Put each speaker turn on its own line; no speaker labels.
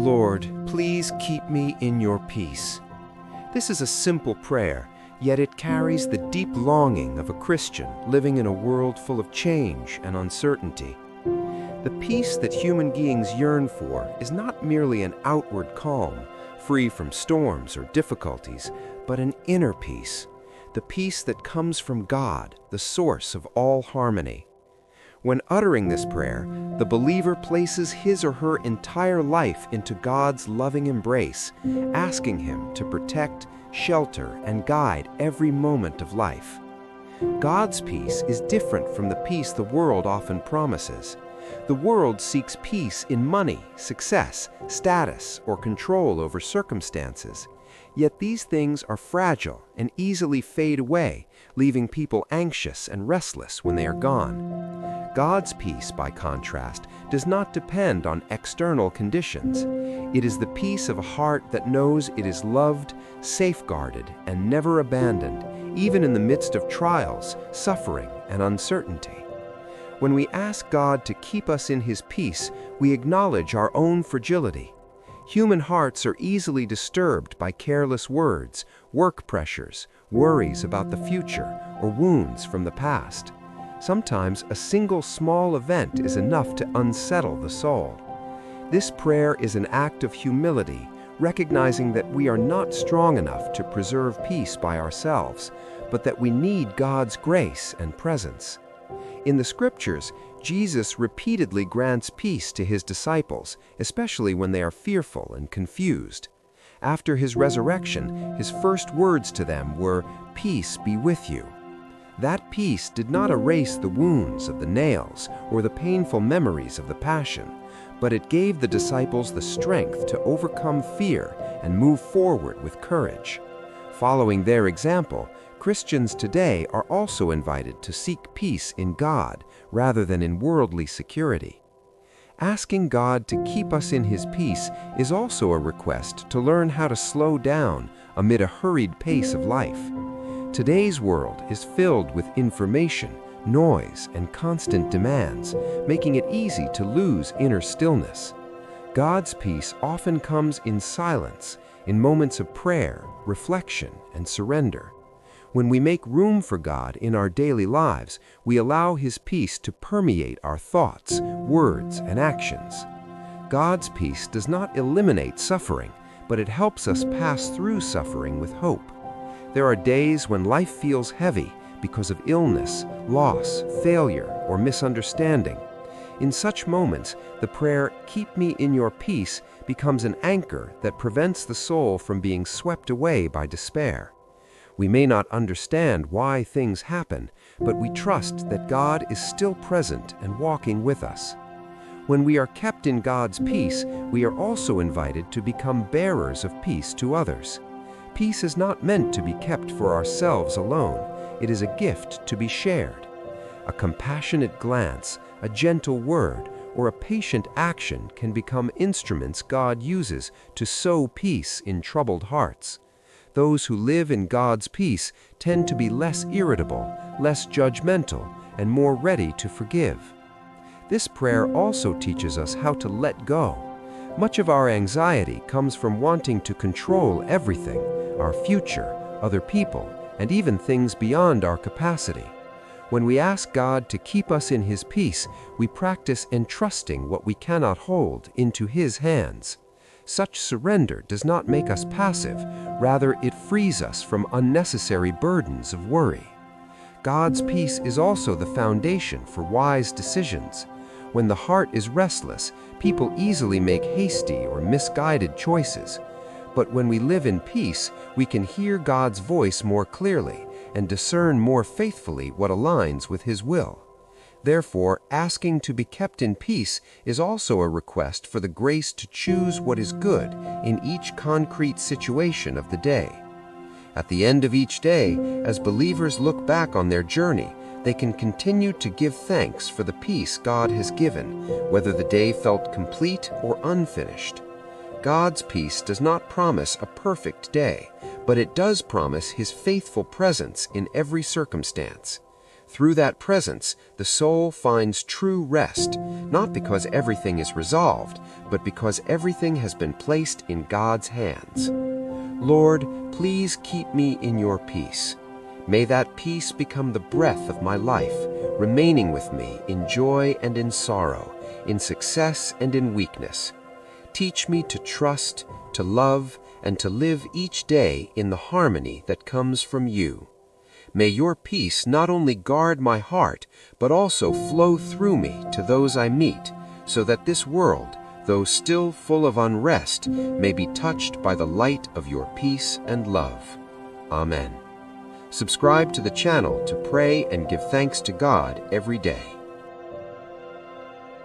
Lord, please keep me in your peace. This is a simple prayer, yet it carries the deep longing of a Christian living in a world full of change and uncertainty. The peace that human beings yearn for is not merely an outward calm, free from storms or difficulties, but an inner peace, the peace that comes from God, the source of all harmony. When uttering this prayer, the believer places his or her entire life into God's loving embrace, asking Him to protect, shelter, and guide every moment of life. God's peace is different from the peace the world often promises. The world seeks peace in money, success, status, or control over circumstances. Yet these things are fragile and easily fade away, leaving people anxious and restless when they are gone. God's peace, by contrast, does not depend on external conditions. It is the peace of a heart that knows it is loved, safeguarded, and never abandoned, even in the midst of trials, suffering, and uncertainty. When we ask God to keep us in His peace, we acknowledge our own fragility. Human hearts are easily disturbed by careless words, work pressures, worries about the future, or wounds from the past. Sometimes a single small event is enough to unsettle the soul. This prayer is an act of humility, recognizing that we are not strong enough to preserve peace by ourselves, but that we need God's grace and presence. In the Scriptures, Jesus repeatedly grants peace to His disciples, especially when they are fearful and confused. After His resurrection, His first words to them were, "Peace be with you." That peace did not erase the wounds of the nails or the painful memories of the Passion, but it gave the disciples the strength to overcome fear and move forward with courage. Following their example, Christians today are also invited to seek peace in God rather than in worldly security. Asking God to keep us in His peace is also a request to learn how to slow down amid a hurried pace of life. Today's world is filled with information, noise, and constant demands, making it easy to lose inner stillness. God's peace often comes in silence, in moments of prayer, reflection, and surrender. When we make room for God in our daily lives, we allow His peace to permeate our thoughts, words, and actions. God's peace does not eliminate suffering, but it helps us pass through suffering with hope. There are days when life feels heavy because of illness, loss, failure, or misunderstanding. In such moments, the prayer, "Keep me in your peace," becomes an anchor that prevents the soul from being swept away by despair. We may not understand why things happen, but we trust that God is still present and walking with us. When we are kept in God's peace, we are also invited to become bearers of peace to others. Peace is not meant to be kept for ourselves alone. It is a gift to be shared. A compassionate glance, a gentle word, or a patient action can become instruments God uses to sow peace in troubled hearts. Those who live in God's peace tend to be less irritable, less judgmental, and more ready to forgive. This prayer also teaches us how to let go. Much of our anxiety comes from wanting to control everything, our future, other people, and even things beyond our capacity. When we ask God to keep us in His peace, we practice entrusting what we cannot hold into His hands. Such surrender does not make us passive, rather it frees us from unnecessary burdens of worry. God's peace is also the foundation for wise decisions. When the heart is restless, people easily make hasty or misguided choices. But when we live in peace, we can hear God's voice more clearly and discern more faithfully what aligns with His will. Therefore, asking to be kept in peace is also a request for the grace to choose what is good in each concrete situation of the day. At the end of each day, as believers look back on their journey, they can continue to give thanks for the peace God has given, whether the day felt complete or unfinished. God's peace does not promise a perfect day, but it does promise His faithful presence in every circumstance. Through that presence, the soul finds true rest, not because everything is resolved, but because everything has been placed in God's hands. Lord, please keep me in your peace. May that peace become the breath of my life, remaining with me in joy and in sorrow, in success and in weakness. Teach me to trust, to love, and to live each day in the harmony that comes from you. May your peace not only guard my heart, but also flow through me to those I meet, so that this world, though still full of unrest, may be touched by the light of your peace and love. Amen. Subscribe to the channel to pray and give thanks to God every day.